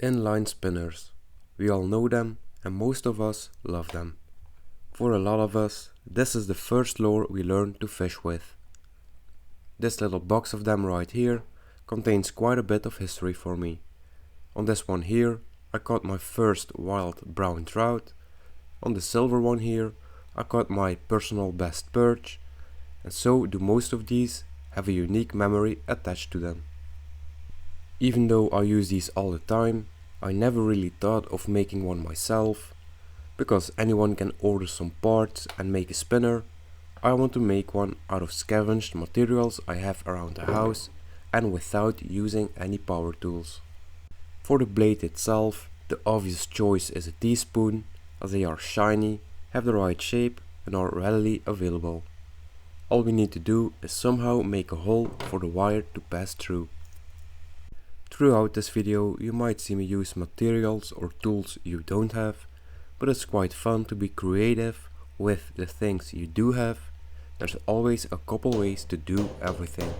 Inline spinners. We all know them and most of us love them. For a lot of us, this is the first lure we learn to fish with. This little box of them right here contains quite a bit of history for me. On this one here, I caught my first wild brown trout. On the silver one here, I caught my personal best perch, and so do most of these have a unique memory attached to them. Even though I use these all the time, I never really thought of making one myself. Because anyone can order some parts and make a spinner, I want to make one out of scavenged materials I have around the house and without using any power tools. For the blade itself, the obvious choice is a teaspoon, as they are shiny, have the right shape and are readily available. All we need to do is somehow make a hole for the wire to pass through. Throughout this video you might see me use materials or tools you don't have, but it's quite fun to be creative with the things you do have. There's always a couple ways to do everything.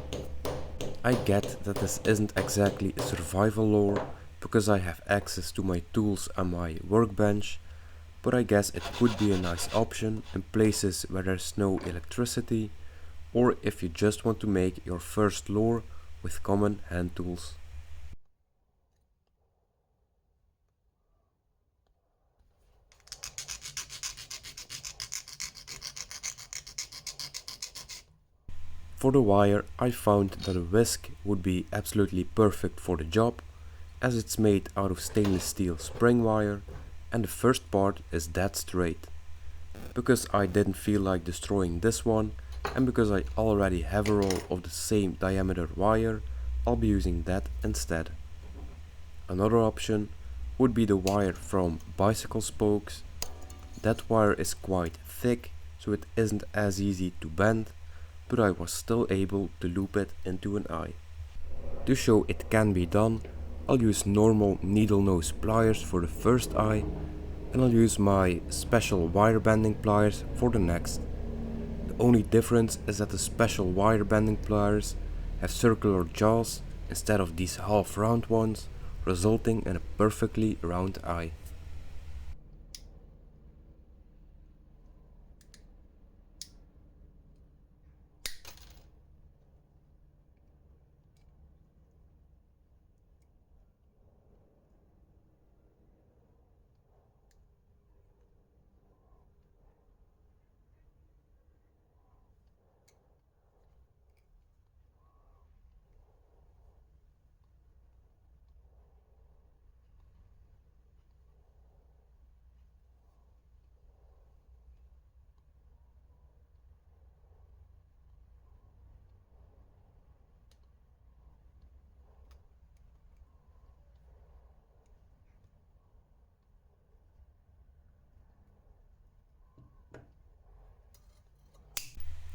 I get that this isn't exactly a survival lure because I have access to my tools and my workbench, but I guess it could be a nice option in places where there's no electricity, or if you just want to make your first lure with common hand tools. For the wire, I found that a whisk would be absolutely perfect for the job, as it's made out of stainless steel spring wire and the first part is dead straight. Because I didn't feel like destroying this one and because I already have a roll of the same diameter wire, I'll be using that instead. Another option would be the wire from bicycle spokes. That wire is quite thick, so it isn't as easy to bend, but I was still able to loop it into an eye. To show it can be done, I'll use normal needle nose pliers for the first eye, and I'll use my special wire bending pliers for the next. The only difference is that the special wire bending pliers have circular jaws instead of these half round ones, resulting in a perfectly round eye.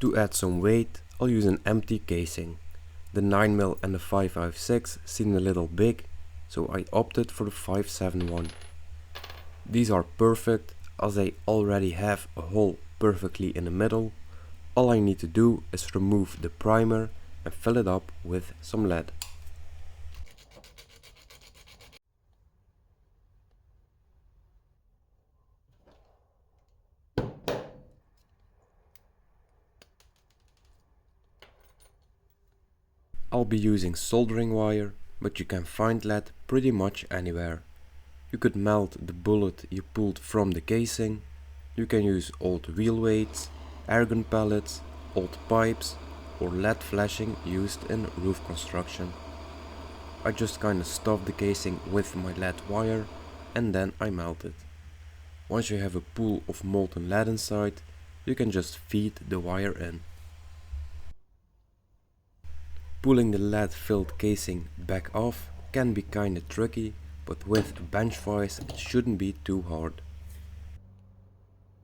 To add some weight, I'll use an empty casing. The 9mm and the 5.56 seemed a little big, so I opted for the 5.71. These are perfect as they already have a hole perfectly in the middle. All I need to do is remove the primer and fill it up with some lead. I'll be using soldering wire, but you can find lead pretty much anywhere. You could melt the bullet you pulled from the casing, you can use old wheel weights, argon pellets, old pipes, or lead flashing used in roof construction. I just kinda stuff the casing with my lead wire and then I melt it. Once you have a pool of molten lead inside, you can just feed the wire in. Pulling the lead-filled casing back off can be kinda tricky, but with a bench vise it shouldn't be too hard.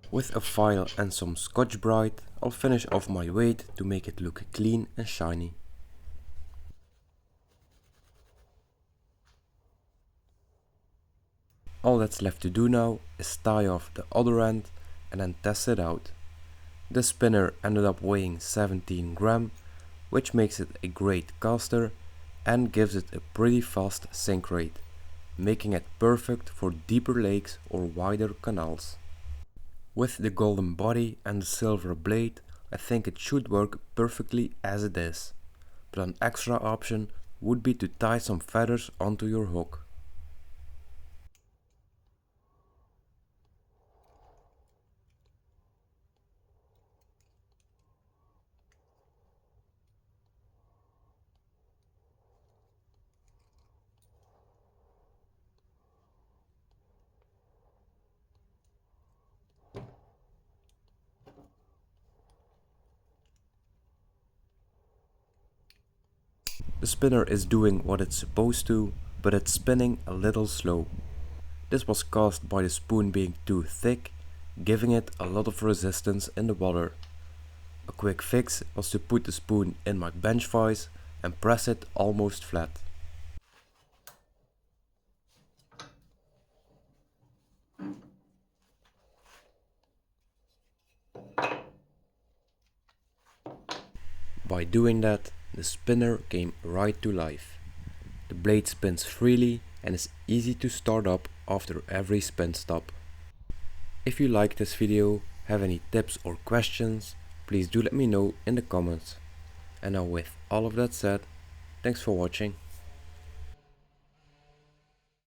With a file and some Scotch-Brite, I'll finish off my weight to make it look clean and shiny. All that's left to do now is tie off the other end and then test it out. This spinner ended up weighing 17 grams, which makes it a great caster and gives it a pretty fast sink rate, making it perfect for deeper lakes or wider canals. With the golden body and the silver blade, I think it should work perfectly as it is, but an extra option would be to tie some feathers onto your hook. The spinner is doing what it's supposed to, but it's spinning a little slow. This was caused by the spoon being too thick, giving it a lot of resistance in the water. A quick fix was to put the spoon in my bench vise and press it almost flat. By doing that, the spinner came right to life. The blade spins freely and is easy to start up after every spin stop. If you like this video, have any tips or questions, please do let me know in the comments. And now with all of that said, thanks for watching.